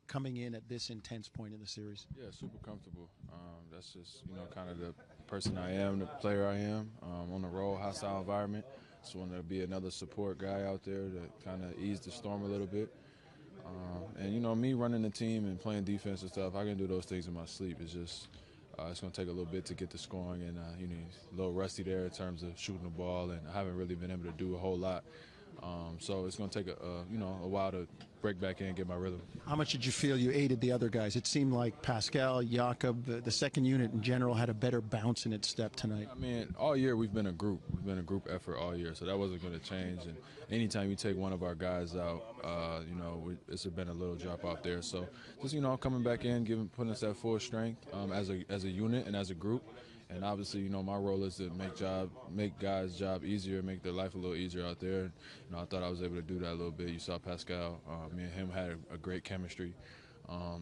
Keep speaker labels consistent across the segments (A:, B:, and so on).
A: coming in at this intense point in the series?
B: Yeah, super comfortable. That's just, kind of the person I am, the player I am, on the road, hostile environment. Just wanted to be another support guy out there to kind of ease the storm a little bit. And, me running the team and playing defense and stuff, I can do those things in my sleep. It's just it's going to take a little bit to get the scoring, and, a little rusty there in terms of shooting the ball, and I haven't really been able to do a whole lot. So it's going to take a while to break back in and get my rhythm.
A: How much did you feel you aided the other guys? It seemed like Pascal, Jakob, the second unit in general had a better bounce in its step tonight.
B: I mean, all year we've been a group. We've been a group effort all year, so that wasn't going to change. And anytime you take one of our guys out, it's been a little drop off there. So just, coming back in, putting us at full strength as a unit and as a group. And obviously, my role is to make guys' job easier, make their life a little easier out there. I thought I was able to do that a little bit. You saw Pascal. Me and him had a great chemistry.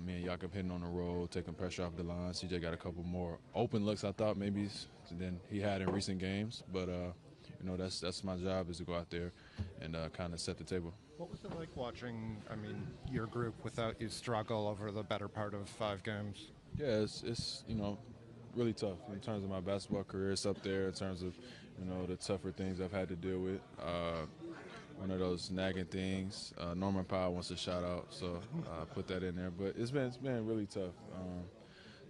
B: Me and Jakob hitting on the roll, taking pressure off the line. CJ got a couple more open looks, I thought, maybe, than he had in recent games. But, that's my job, is to go out there and kind of set the table.
C: What was it like watching, your group without you struggle over the better part of 5 games?
B: Yeah, it's really tough in terms of my basketball career. It's up there in terms of, the tougher things I've had to deal with. One of those nagging things. Norman Powell wants a shout out, so I put that in there. But it's been really tough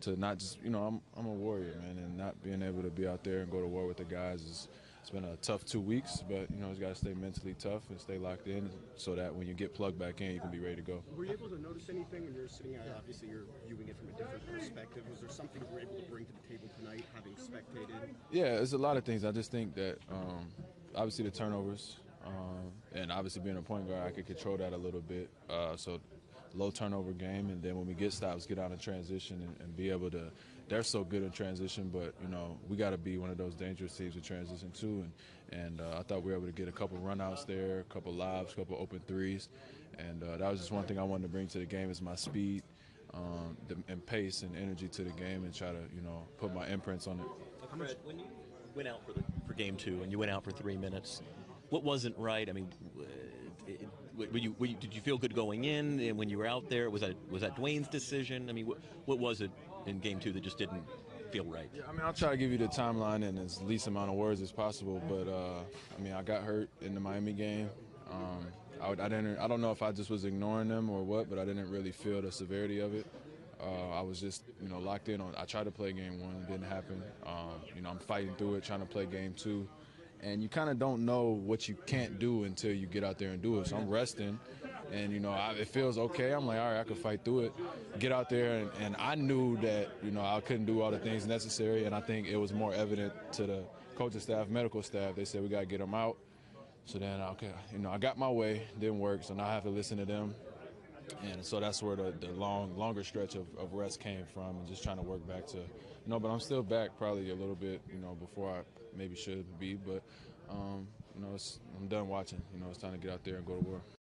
B: to not just, I'm a warrior, man, and not being able to be out there and go to war with the guys it's been a tough 2 weeks, but you got to stay mentally tough and stay locked in so that when you get plugged back in, you can be ready to go.
D: Were you able to notice anything when you're sitting out? Obviously, you're viewing it from a different perspective. Was there something you were able to bring to the table tonight, having spectated?
B: Yeah, there's a lot of things. I just think that obviously the turnovers, and obviously being a point guard, I could control that a little bit. So low turnover game, and then when we get stops, get out in transition and be able to. They're so good in transition, but we got to be one of those dangerous teams in transition too. And I thought we were able to get a couple runouts there, a couple lobs, a couple open threes, and that was just one thing I wanted to bring to the game is my speed, and pace and energy to the game, and try to put my imprints on it.
E: Fred, when you went out for game 2 and you went out for 3 minutes, what wasn't right? I mean, did you feel good going in, and when you were out there, was that Dwayne's decision? I mean, what was it in game 2 that just didn't feel right?
B: Yeah, I'll try to give you the timeline in as least amount of words as possible. But I got hurt in the Miami game. I don't know if I just was ignoring them or what, but I didn't really feel the severity of it. I was just locked in on. I tried to play game 1, it didn't happen. I'm fighting through it, trying to play game 2. And you kind of don't know what you can't do until you get out there and do it. So I'm resting, and it feels okay. I'm like, all right, I can fight through it. Get out there, and I knew that I couldn't do all the things necessary, and I think it was more evident to the coaching staff, medical staff. They said we got to get him out. So then, I got my way, didn't work, so now I have to listen to them. And so that's where the longer stretch of rest came from, and just trying to work back to, but I'm still back probably a little bit, before I maybe should be. But, I'm done watching. It's time to get out there and go to war.